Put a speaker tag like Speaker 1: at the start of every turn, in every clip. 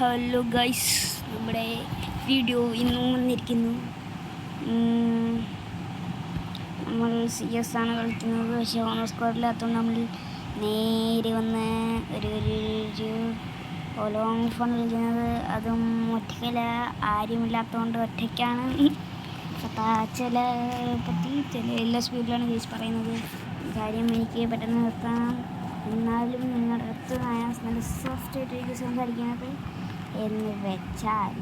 Speaker 1: Hello guys, നമ്മുടെ video ഇന്നും വന്നിരിക്കുന്നു. നമ്മൾ CS ആണ് കളിക്കുന്നത്. പക്ഷേ ഓണർ സ്ക്വാഡില്ലാത്തതുകൊണ്ട് നമ്മൾ നേരെ വന്ന് ഒരു ലോങ് ഫോൺ കളിക്കുന്നത്. അതും ഒറ്റയ്ക്കല്ല, ആരുമില്ലാത്തതുകൊണ്ട് ഒറ്റയ്ക്കാണ്. ചില എല്ലാ സ്പീഡിലാണ് ഗൈസ് പറയുന്നത്. കാര്യം എനിക്ക് പെട്ടെന്ന് നിർത്താം. എന്നാലും നിങ്ങളുടെ അടുത്ത് നല്ല സോഫ്റ്റ് ആയിട്ടായിരിക്കും സംസാരിക്കുന്നത് എന്ന് വെച്ചാൽ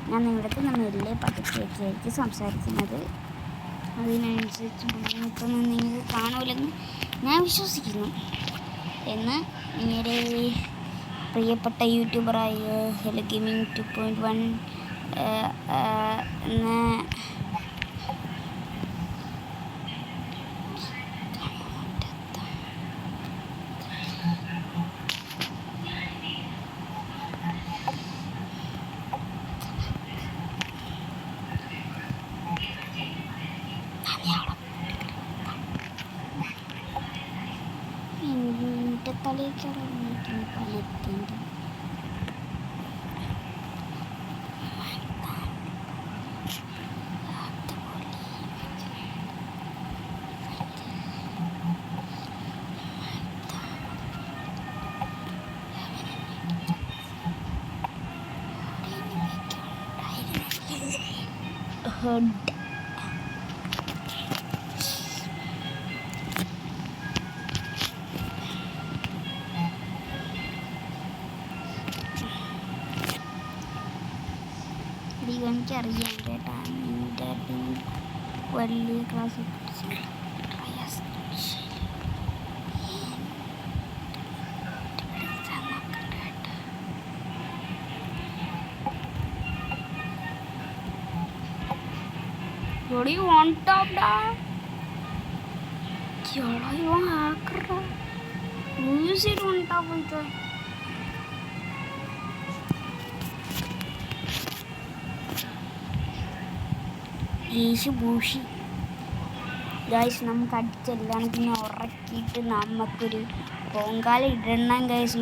Speaker 1: ഞാൻ നിങ്ങളുടെ അടുത്ത് മെല്ലെ പതുക്കെയായിരിക്കും സംസാരിക്കുന്നത്. അതിനനുസരിച്ച് മുന്നോട്ടൊന്നും നിങ്ങൾ കാണൂലെന്ന് ഞാൻ വിശ്വസിക്കുന്നു എന്ന് നിങ്ങളുടെ പ്രിയപ്പെട്ട യൂട്യൂബറായ ഹെലോ ഗെയിമിംഗ് 2.1 എന്ന തലയ്ക്കറിഞ്ഞിട്ട് പലത്തിൻ്റെ ഹെഡ് എനിക്കറിയാം കേട്ടാ. എൻ്റെ വലിയ class What do you want, top dog? What do you want, hacker? Who is it on top of the? ബൂഷി ഗൈസ്, നമുക്ക് അടിച്ചെല്ലാം പിന്നെ ഉറക്കിയിട്ട് നമുക്കൊരു പൊങ്കാല ഇടണം ഗൈസ്.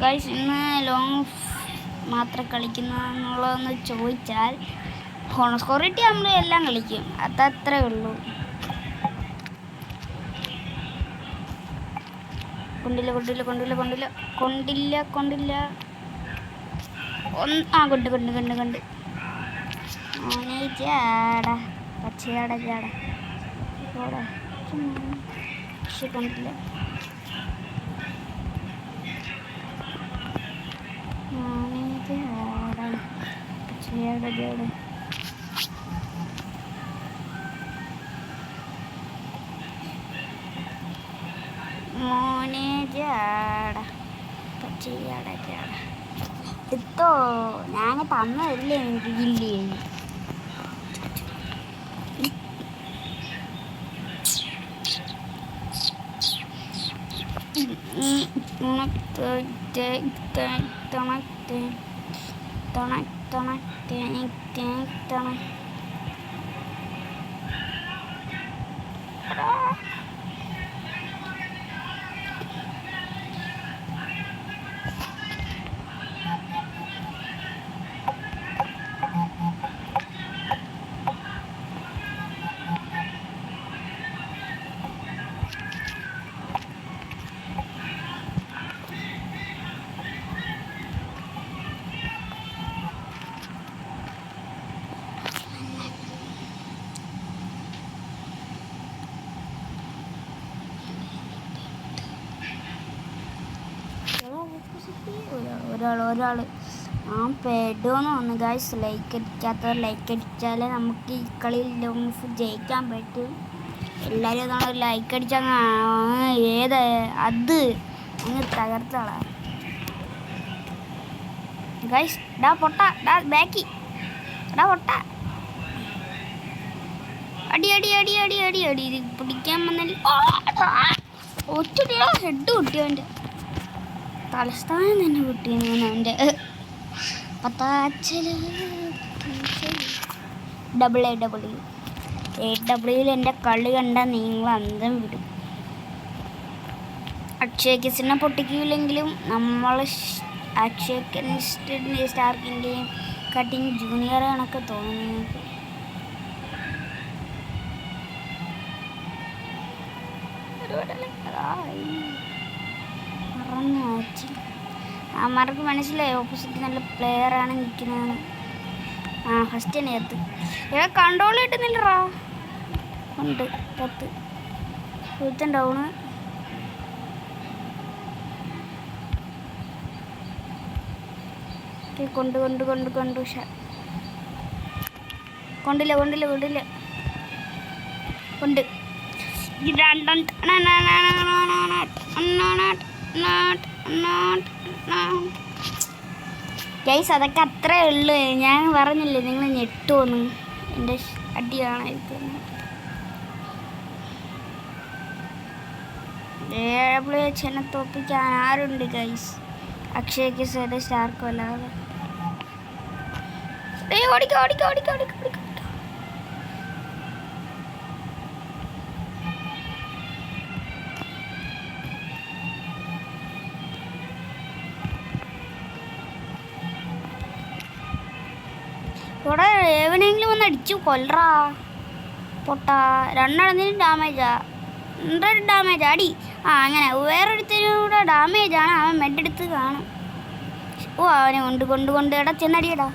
Speaker 1: ഗൈസ് ഇന്ന് ലോങ് മാത്രം കളിക്കുന്നതെന്നുള്ളതെന്ന് ചോദിച്ചാൽ ഹോണർ സ്കോറിറ്റി നമ്മൾ എല്ലാം കളിക്കും, അതത്രേ ഉള്ളൂ. കൊണ്ടില്ല കൊണ്ട് ഓനെ ചാട പച്ചയാട പക്ഷെ കൊണ്ടില്ല. ഓനെ ചാട പച്ചയാട മോനെ ചാട പച്ചയാട എത്തോ ഞാൻ തന്നതല്ലേ എനിക്കില്ലേ. ഒരാൾ ആ പെടുമെന്ന് തോന്നുന്നു ഗൈസ്. ലൈക്ക് അടിച്ചാലേ നമുക്ക് ഈ കളിയിൽ ലോങ് ജയിക്കാൻ പറ്റും. എല്ലാവരും അതാണ് ലൈക്ക് അടിച്ചാൽ ഏത് അത് അങ്ങ് തകർത്തളാ ഗൈസ്. പൊട്ട ബാക്കി പൊട്ട അടി ഇത് പിടിക്കാൻ വന്നല്ലേ ഒറ്റടിയാ ഹെഡ് കുട്ടിയവൻ്റെ തലസ്ഥാനം തന്നെ കുട്ടിയാണ് അവൻ്റെ. AW എൻ്റെ കളി കണ്ടാൽ നിങ്ങൾ അന്തം വിടും. അക്ഷയ കിസിനെ പൊട്ടിക്കില്ലെങ്കിലും നമ്മൾ അക്ഷയ് സ്റ്റാർക്കിൻ്റെയും കട്ടിങ് ജൂനിയർ കണക്ക് തോന്നുന്നു നിങ്ങൾക്ക്. അമ്മമാർക്ക് മനസ്സിലായി ഓപ്പോസിറ്റ് നല്ല പ്ലെയറാണ് നിൽക്കുന്നതെന്ന്. ഫസ്റ്റ് തന്നെ എത്ത് ഇവിടെ കൺട്രോൾ കിട്ടുന്നില്ലറാ. ഉണ്ട് 10 ഡൗണ്. കൊണ്ട് കൊണ്ടില്ല കൊണ്ട് ഗൈസ് അതൊക്കെ അത്രേ ഉള്ളൂ. ഞാൻ പറഞ്ഞില്ലേ നിങ്ങൾ ഞെട്ടുവന്ന് എൻ്റെ അടി കാണാതിരിക്കുന്നു. എന്നെ തോപ്പിക്കാൻ ആരുണ്ട് ഗൈസ്? അക്ഷയ്ക്ക് സ്റ്റാർക്കും അല്ലാതെ. ഓടിക്കോ. ഇവിടെ എവനെങ്കിലും ഒന്ന് അടിച്ചു കൊല്ലറാ പൊട്ടാ. രണ്ടെണ്ണത്തിനും ഡാമേജാ. 100 ഡാമേജ് അടി. അങ്ങനെ വേറൊരുത്തിനും കൂടെ ഡാമേജാണ്. അവൻ മെഡെടുത്ത് കാണും. അവനെ കൊണ്ട് എടാ ചെന്നടിയടാ.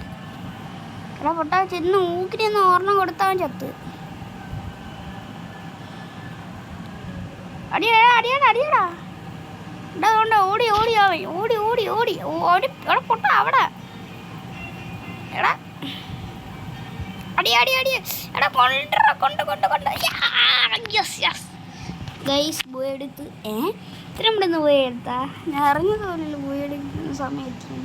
Speaker 1: എടാ പൊട്ടാ ചെന്ന് ഊക്കിനൊന്ന് ഓർണം കൊടുത്തവൻ ചത്ത്. അടിയടാ എടാ കൊണ്ട് ഓടി അവൻ ഓടി എടാ പൊട്ടാ അവിടെ എടാ അടി എടാ കൊണ്ട് യെസ് ഗൈസ് പോയി എടുത്ത്. ഇത്രയും പെട്ടെന്ന് പോയി എടുത്താ? ഞാൻ അറിഞ്ഞ തോന്നില്ല പോയി എടുക്കുന്ന സമയത്ത്.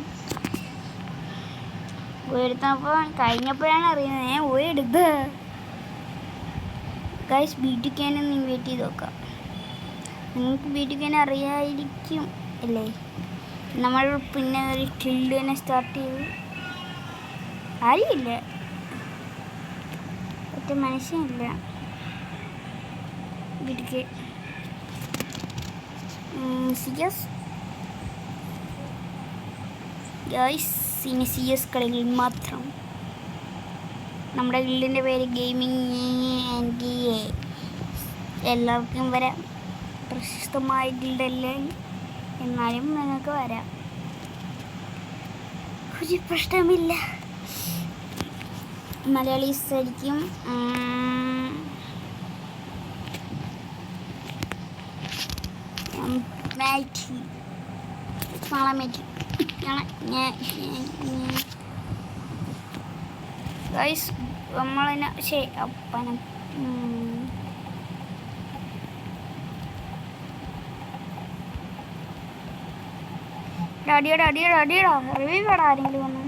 Speaker 1: പോയി എടുത്തപ്പോൾ കഴിഞ്ഞപ്പോഴാണ് അറിയുന്നത് പോയി എടുത്ത്. ഗൈസ് ബി2Kനെ ഇൻവൈറ്റ് ചെയ്ത് നോക്കാം. നിങ്ങൾക്ക് ബി2Kനെ അറിയാതിരിക്കും അല്ലേ? നമ്മൾ പിന്നെ ഒരു കില്ല് തന്നെ സ്റ്റാർട്ട് ചെയ്തു. അറിയില്ല, ഒറ്റ മനുഷ്യനില്ല ബി2K. CS കളികളിൽ മാത്രം. നമ്മുടെ ഗിൽഡിൻ്റെ പേര് ഗെയിമിംഗ് ആൻഡ് എല്ലാവർക്കും വരാം. പ്രശസ്തമായ ഗിൽഡല്ലേ, എന്നാലും നിങ്ങൾക്ക് വരാം, ഒരു പ്രശ്നമില്ല. മലയാളീസ് ആയിരിക്കും. ഗൈസ് നമ്മളതിനെ അപ്പനം അടിയടാ റിവ്യൂ വേടാ. ആരെങ്കിലും വന്ന്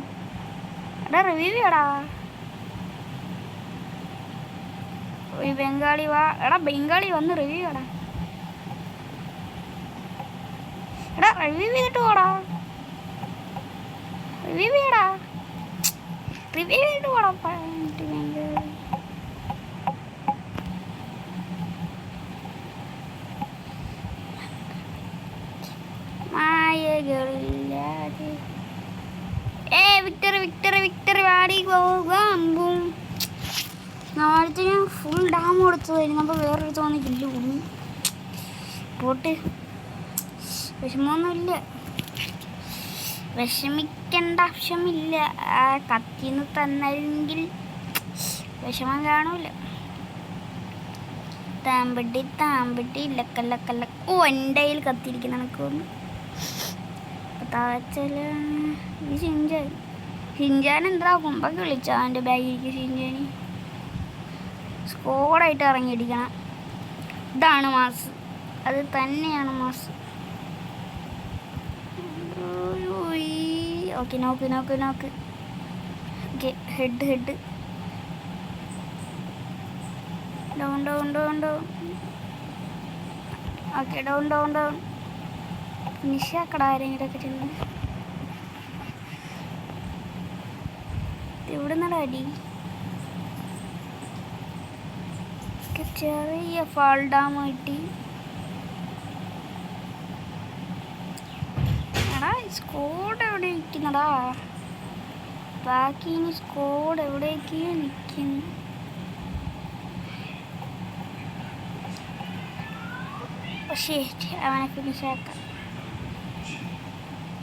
Speaker 1: എടാ റിവ്യൂ വേടാ. ഈ ബംഗാളി വാ. എടാ ബംഗാളി വന്ന് റിവ്യൂ വേടാ. എടാ റിവ്യൂ ചെയ്തിട്ട് പോടാ. റിവ്യൂ ചെയ്തിട്ട് പോടാ. മായകളില്ലാതെ വിക്ടറി വാടി പോകും. നാളത്തിന് ഫുൾ ഡാം കൊടുത്തു വരുന്നപ്പോൾ വേറൊരു തോന്നി കില്ല് കുടുങ്ങി പോട്ട്. വിഷമമൊന്നുമില്ല, വിഷമിക്കേണ്ട ആവശ്യമില്ല. കത്തിന്ന് തന്നെങ്കിൽ വിഷമം കാണൂല. താമ്പട്ടി ലക്കല്ല. എൻ്റെ കയ്യിൽ കത്തിയിരിക്കുന്ന കണക്കൊന്ന് ഈ ഷിൻജാൻ എന്താ കുമ്പൊക്കെ വിളിച്ചോ? അവൻ്റെ ബാഗിലേക്ക് ഷിൻജാനി സ്കോഡായിട്ട് ഇറങ്ങിയിരിക്കണം. ഇതാണ് മാസ്, അത് തന്നെയാണ് മാസ്. ഓക്കെ നോക്ക്. Okay head down. Okay down. നിശാക്കട ആരെങ്കിലൊക്കെ ചെന്ന് ഇവിടെ നിന്നടാ അടി. ചെറിയ ഫാൾ ഡാം കിട്ടി. എടാ സ്കോഡ് എവിടെ ഇരിക്കുന്നടാ? ബാക്കി ഇനി സ്കോഡ് എവിടേക്ക് നിൽക്കുന്നു? പക്ഷേ അവനെ ഫിനിഷാക്കാം.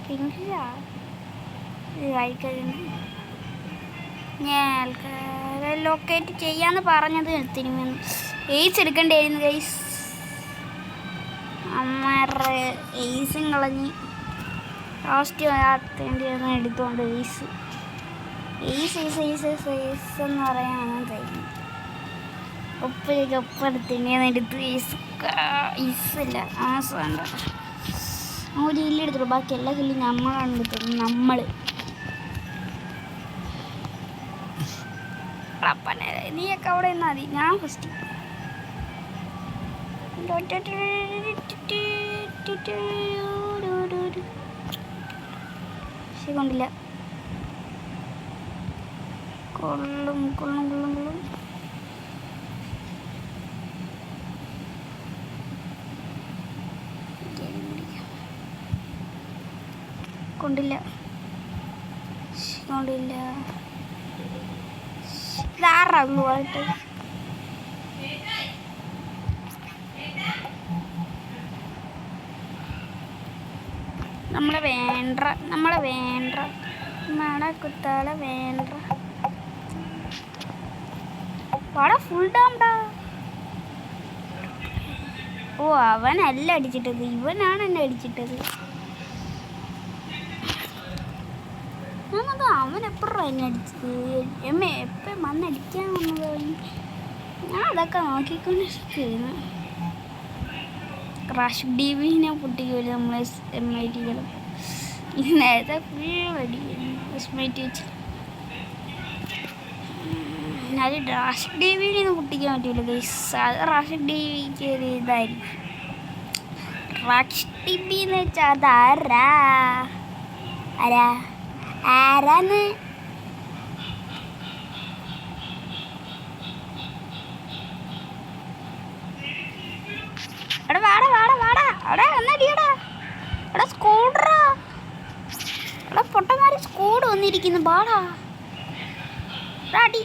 Speaker 1: ഫിനിഷാ കഴിക്കുന്നു. ഞാൻ ആൾക്കാരെ ലൊക്കേറ്റ് ചെയ്യാന്ന് പറഞ്ഞത് തിരുമെന്ന് എയ്സ് എടുക്കണ്ടായിരുന്നു ഗൈസ്. അമ്മയുടെ എയ്സും കളഞ്ഞ് ലാസ്റ്റ് ആത്തേണ്ടി ഒന്ന് എടുത്തുകൊണ്ട് എയ്സ് എന്ന് പറയാനാണ് തരുന്നത്. ഒപ്പെടുത്തിൻ്റെ എടുത്ത് ഈസില്ല വേണ്ട. ഒരു കില്ല് എടുത്തുള്ളൂ, ബാക്കി എല്ലാ കില്ലും നമ്മളാണ് എടുത്തത്. നീയൊക്കെ അവിടെ നിന്നാ മതി, ഞാൻ ഫസ്റ്റ്. പക്ഷെ കൊണ്ടില്ല. കൊള്ളും കൊണ്ടില്ല. ഇതാറായിട്ട് നമ്മളെ വേണ്ട കുത്താളെ വേണ്ട. വാടാ ഫുൾ ഡാംടാ. ഓ അവനല്ല അടിച്ചിട്ടത്, ഇവനാണ് എന്നെ അടിച്ചിട്ടത്. അവൻ എപ്പോഴാണ് എന്നെ അടിച്ചത്? എപ്പം വന്നടിക്കാൻ വന്നത്? ഞാൻ അതൊക്കെ നോക്കിക്കൊണ്ടിരിക്കുന്നു. ക്രാഷ് ഡിവിനെ പൊട്ടിക്കില്ല നമ്മൾ MIT-കൾ. നേരത്തെ ഫുൾ അടിക്കുന്നു SMIT വെച്ച്. അത് റാഷ് ഡിവിനെ പൊട്ടിക്കാൻ പറ്റില്ല ഗൈസ്. അത് റാഷ് ഡിവിക്ക് ഒരു ഇതായിരിക്കും. റാഷ് ഡിബി എന്ന് വെച്ചാൽ അത് ആരാന്ന് പൊട്ടന്മാര് സ്കൂഡ് വന്നിരിക്കുന്നു. പാടാ അടി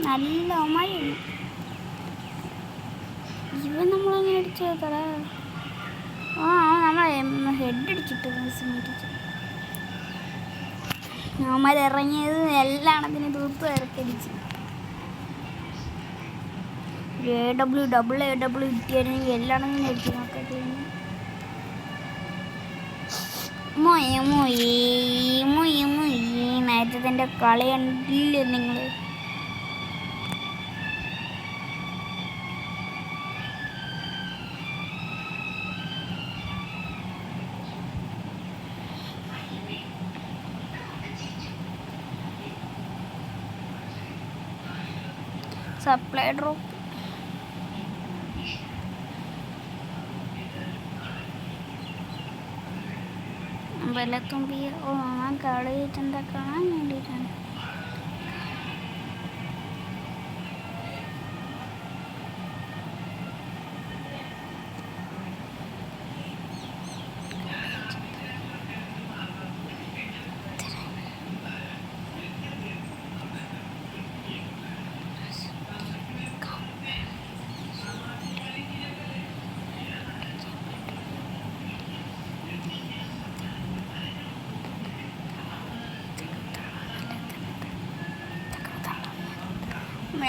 Speaker 1: നല്ല അമ്മാരിയാണ്. ഇവൻ നമ്മളങ്ങനെ അടിച്ചു തടാ. നമ്മളെ ഹെഡ് അടിച്ചിട്ട് അവന്മാർ ഇറങ്ങിയത് എല്ലാം അതിന് തൂത്ത് ഇറക്കടിച്ച്. AW കിട്ടിയായിരുന്നെങ്കിൽ എല്ലാം അടിച്ചു നോക്കട്ടെ. നേരത്തെ എൻ്റെ കളി കണ്ടില്ലേ നിങ്ങൾ? സപ്ലൈ ഡ്രോപ്പ് വെള്ളത്തുമ്പി. ഞാൻ കളിയിട്ടെന്താ കാണാൻ വേണ്ടിയിട്ടാണ്.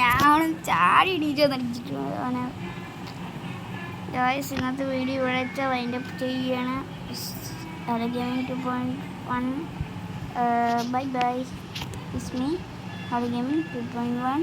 Speaker 1: ഞാൻ ചാടി ഇടിച്ചു നടിച്ചിട്ടുണ്ട് അവനെ. ഗായ്സ് ഇന്നത്തെ വീഡിയോ ഇവിടെ വൈൻഡപ്പ് ചെയ്യാണ്. Gaming 2.1 bye. It's me gaming 2.1.